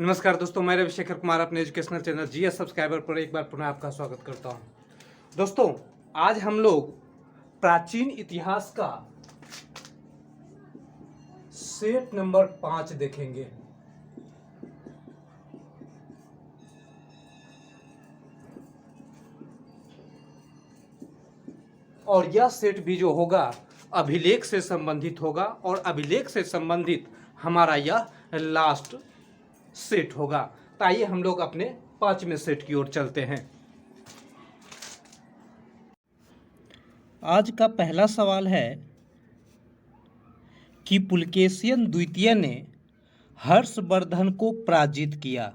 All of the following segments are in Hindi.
नमस्कार दोस्तों, मैं रविशेखर कुमार अपने एजुकेशनल चैनल जीएस सब्सक्राइबर पर एक बार पुनः आपका स्वागत करता हूं। दोस्तों, आज हम लोग प्राचीन इतिहास का सेट नंबर 5 देखेंगे। और यह सेट भी जो होगा अभिलेख से संबंधित होगा और अभिलेख से संबंधित हमारा यह लास्ट सेट होगा। तो आइए हम लोग अपने 5वें सेट की ओर चलते हैं। आज का पहला सवाल है कि पुलकेशियन द्वितीय ने हर्षवर्धन को पराजित किया।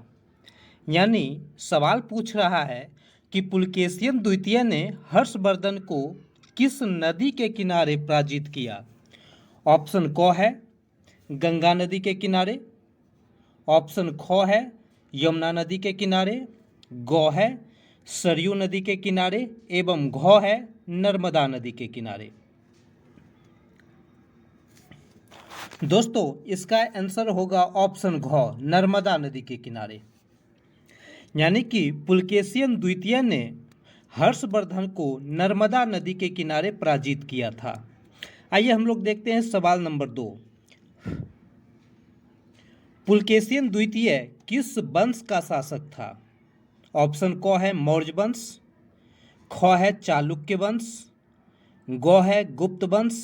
यानी सवाल पूछ रहा है कि पुलकेशियन द्वितीय ने हर्षवर्धन को किस नदी के किनारे पराजित किया। ऑप्शन क है गंगा नदी के किनारे, ऑप्शन ख है यमुना नदी के किनारे, ग है सरयू नदी के किनारे एवं घ है नर्मदा नदी के किनारे। दोस्तों, इसका आंसर होगा ऑप्शन घ, नर्मदा नदी के किनारे। यानी कि पुलकेशियन द्वितीय ने हर्षवर्धन को नर्मदा नदी के किनारे पराजित किया था। आइए हम लोग देखते हैं सवाल नंबर 2। पुलकेशियन द्वितीय किस वंश का शासक था। ऑप्शन क है मौर्य वंश, ख है चालुक्य वंश, ग है गुप्त वंश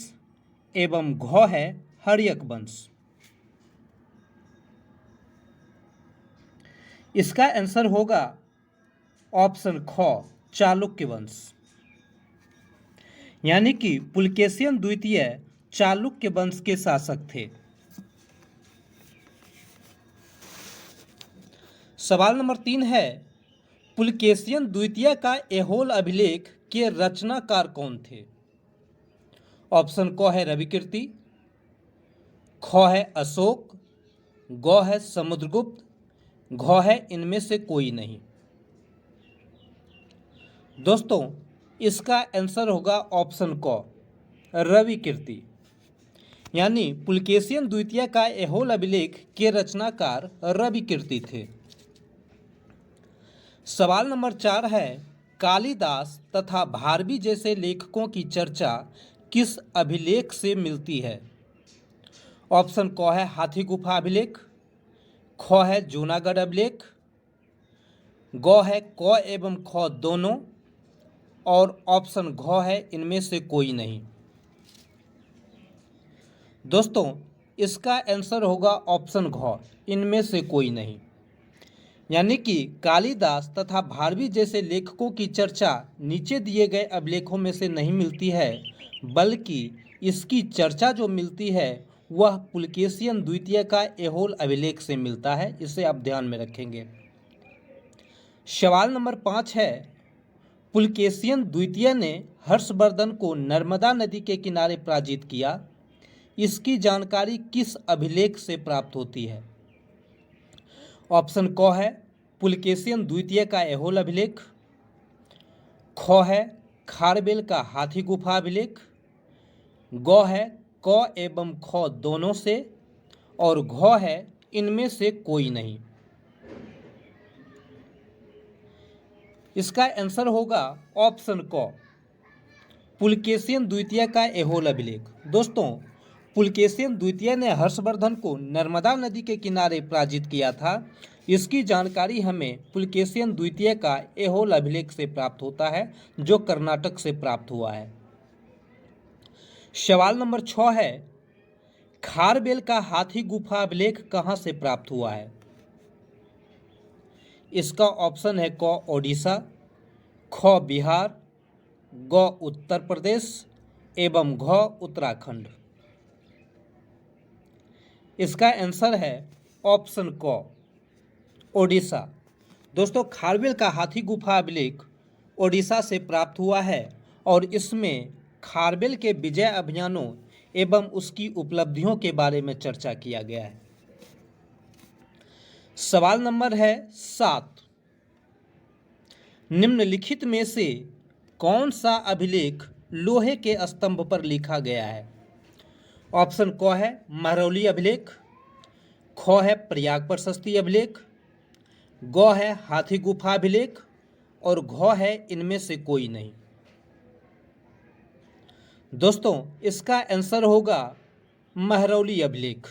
एवं घ है हर्यक वंश। इसका आंसर होगा ऑप्शन ख, चालुक्य वंश। यानी कि पुलकेशियन द्वितीय चालुक्य वंश के शासक थे। सवाल नंबर 3 है, पुलकेशियन द्वितीय का ऐहोल अभिलेख के रचनाकार कौन थे। ऑप्शन क है रविकीर्ति, ख है अशोक, ग है समुद्रगुप्त, घ है इनमें से कोई नहीं। दोस्तों, इसका आंसर होगा ऑप्शन क, रविकीर्ति। यानी पुलकेशियन द्वितीय का ऐहोल अभिलेख के रचनाकार रविकीर्ति थे। सवाल नंबर 4 है, कालिदास तथा भारवी जैसे लेखकों की चर्चा किस अभिलेख से मिलती है। ऑप्शन क है हाथी गुफा अभिलेख, ख है जूनागढ़ अभिलेख, ग है क एवं ख दोनों और ऑप्शन घ है इनमें से कोई नहीं। दोस्तों, इसका आंसर होगा ऑप्शन घ, इनमें से कोई नहीं। यानी कि कालिदास तथा भारवी जैसे लेखकों की चर्चा नीचे दिए गए अभिलेखों में से नहीं मिलती है, बल्कि इसकी चर्चा जो मिलती है वह पुलकेशियन द्वितीय का ऐहोल अभिलेख से मिलता है। इसे आप ध्यान में रखेंगे। सवाल नंबर 5 है, पुलकेशियन द्वितीय ने हर्षवर्धन को नर्मदा नदी के किनारे पराजित किया। इसकी जानकारी किस अभिलेख से प्राप्त होती है। ऑप्शन क है पुलकेशियन द्वितीय का ऐहोल अभिलेख, ख है खारबेल का हाथी गुफा अभिलेख, ग है क एवं ख दोनों से और घ है इनमें से कोई नहीं। इसका आंसर होगा ऑप्शन क, पुलकेशियन द्वितीय का ऐहोल अभिलेख। दोस्तों, पुलकेशियन द्वितीय ने हर्षवर्धन को नर्मदा नदी के किनारे पराजित किया था। इसकी जानकारी हमें पुलकेशियन द्वितीय का ऐहोल अभिलेख से प्राप्त होता है, जो कर्नाटक से प्राप्त हुआ है। सवाल नंबर 6 है, खारबेल का हाथी गुफा अभिलेख कहाँ से प्राप्त हुआ है। इसका ऑप्शन है क ओडिशा, ख बिहार, ग उत्तर प्रदेश एवं घ उत्तराखंड। इसका आंसर है ऑप्शन क, ओडिशा। दोस्तों, खारबेल का हाथी गुफा अभिलेख ओडिशा से प्राप्त हुआ है और इसमें खारबेल के विजय अभियानों एवं उसकी उपलब्धियों के बारे में चर्चा किया गया है। सवाल नंबर है 7, निम्नलिखित में से कौन सा अभिलेख लोहे के स्तंभ पर लिखा गया है। ऑप्शन क है महरौली अभिलेख, ख है प्रयाग प्रशस्ति अभिलेख, गौ है हाथी गुफा अभिलेख और घौ है इनमें से कोई नहीं। दोस्तों इसका आंसर होगा महरौली अभिलेख।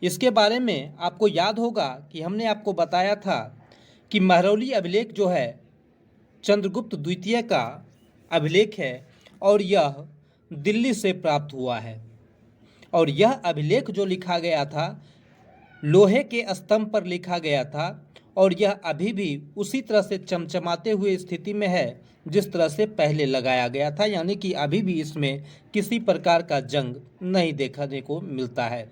इसके बारे में आपको याद होगा कि हमने आपको बताया था कि महरौली अभिलेख जो है चंद्रगुप्त द्वितीय का अभिलेख है और यह दिल्ली से प्राप्त हुआ है। और यह अभिलेख जो लिखा गया था लोहे के स्तंभ पर लिखा गया था और यह अभी भी उसी तरह से चमचमाते हुए स्थिति में है जिस तरह से पहले लगाया गया था, यानी कि अभी भी इसमें किसी प्रकार का जंग नहीं देखने को मिलता है।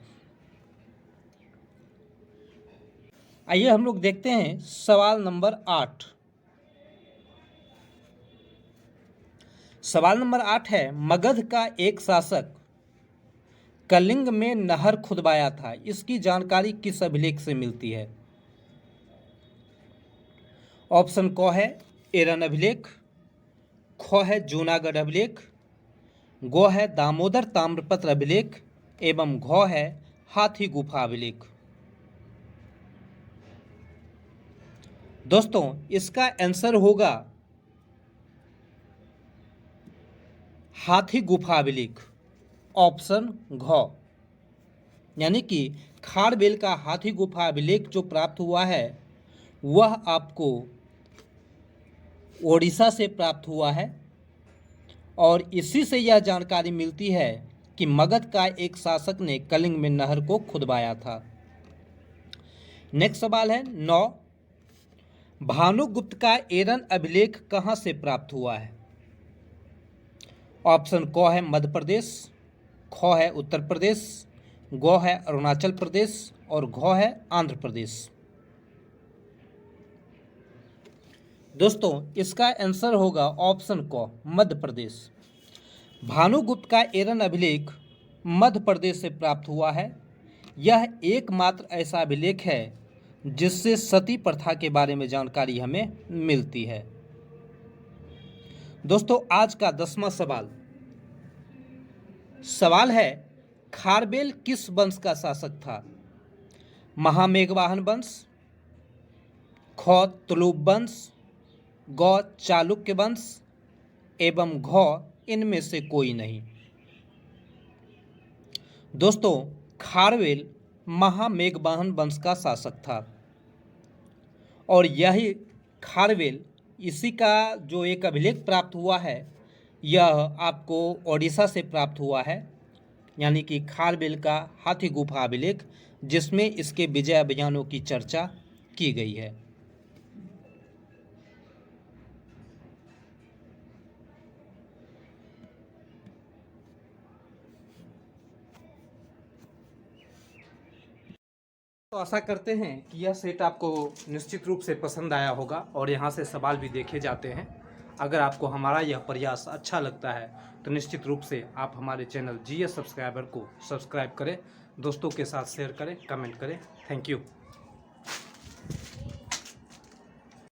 आइए हम लोग देखते हैं सवाल नंबर 8। सवाल नंबर 8 है, मगध का एक शासक कलिंग में नहर खुदवाया था, इसकी जानकारी किस अभिलेख से मिलती है? ऑप्शन क है एरन अभिलेख, ख है जूनागढ़ अभिलेख, गो है दामोदर ताम्रपत्र अभिलेख एवं घ है हाथी गुफा अभिलेख। दोस्तों इसका आंसर होगा हाथी गुफा अभिलेख, ऑप्शन घ। यानी कि खारबेल का हाथी गुफा अभिलेख जो प्राप्त हुआ है वह आपको ओडिशा से प्राप्त हुआ है और इसी से यह जानकारी मिलती है कि मगध का एक शासक ने कलिंग में नहर को खुदवाया था। नेक्स्ट सवाल है 9, भानुगुप्त का एरन अभिलेख कहाँ से प्राप्त हुआ है? ऑप्शन क है मध्य प्रदेश, ख है उत्तर प्रदेश, गौ है अरुणाचल प्रदेश और घ है आंध्र प्रदेश। दोस्तों इसका आंसर होगा ऑप्शन क मध्य प्रदेश। भानुगुप्त का एरन अभिलेख मध्य प्रदेश से प्राप्त हुआ है। यह एकमात्र ऐसा अभिलेख है जिससे सती प्रथा के बारे में जानकारी हमें मिलती है। दोस्तों आज का 10वां सवाल है, खारबेल किस वंश का शासक था? महामेघवाहन वंश, ख तुलुप वंश, गौ चालुक्य वंश एवं घ इनमें से कोई नहीं। दोस्तों खारवेल महामेघवाहन वंश का शासक था और यही खारवेल इसी का जो एक अभिलेख प्राप्त हुआ है यह आपको ओडिशा से प्राप्त हुआ है, यानी कि खारवेल का हाथी गुफा अभिलेख जिसमें इसके विजय अभियानों की चर्चा की गई है। तो आशा करते हैं कि यह सेट आपको निश्चित रूप से पसंद आया होगा और यहाँ से सवाल भी देखे जाते हैं। अगर आपको हमारा यह प्रयास अच्छा लगता है तो निश्चित रूप से आप हमारे चैनल जीएस सब्सक्राइबर को सब्सक्राइब करें, दोस्तों के साथ शेयर करें, कमेंट करें। Thank you.